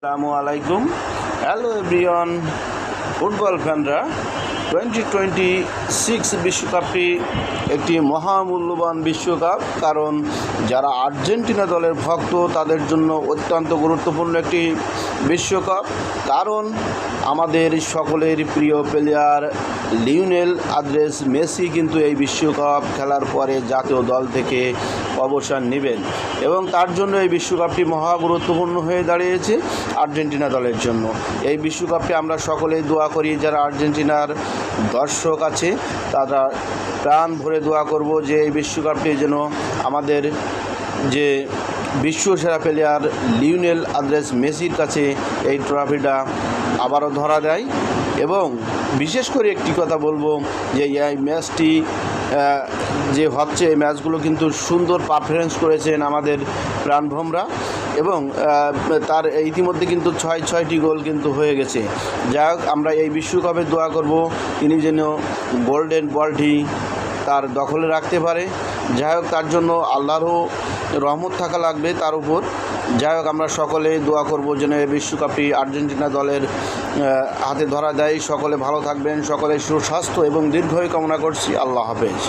আসসালামু আলাইকুম। Hello everyone, football ফ্যানরা, 2026 বিশ্বকাপটি একটি মহামূল্যবান বিশ্বকাপ। কারণ যারা আর্জেন্টিনা দলের ভক্ত তাদের জন্য অত্যন্ত গুরুত্বপূর্ণ একটি বিশ্বকাপ। কারণ আমাদের সকলের প্রিয় প্লেয়ার লিওনেল আন্দ্রেস মেসি কিন্তু এই বিশ্বকাপ খেলার পরে জাতীয় দল থেকে অবসর নেবেন এবং তার জন্য এই বিশ্বকাপটি মহা গুরুত্বপূর্ণ হয়ে দাঁড়িয়েছে আর্জেন্টিনা দলের জন্য। এই বিশ্বকাপটি আমরা সকলেই দোয়া করি, যারা আর্জেন্টিনার দর্শক আছে তারা প্রাণ ভরে দোয়া করব যে এই বিশ্বকাপটি যেন আমাদের যে বিশ্বসেরা প্লেয়ার লিওনেল আন্দ্রেস মেসির কাছে এই ট্রফিটা আবারও ধরা দেয়। এবং বিশেষ করে একটি কথা বলবো যে এই ম্যাচটি যে হচ্ছে, এই ম্যাচগুলো কিন্তু সুন্দর পারফরমেন্স করেছেন আমাদের প্রাণভোমরা এবং তার ইতিমধ্যে কিন্তু ছয়টি গোল কিন্তু হয়ে গেছে। যাই হোক, আমরা এই বিশ্বকাপে দোয়া করব তিনি যেন গোল্ডেন বলটি তার দখলে রাখতে পারে। যাই হোক, তার জন্য আল্লাহরও রহমত থাকা লাগবে তার উপর। যাই হোক, আমরা সকলে দোয়া করব যেন এই বিশ্বকাপটি আর্জেন্টিনা দলের হাতে ধরা দেয়। সকলে ভালো থাকবেন, সকলে সুস্বাস্থ্য এবং দীর্ঘায়ু কামনা করছি। আল্লাহ হাফেজ।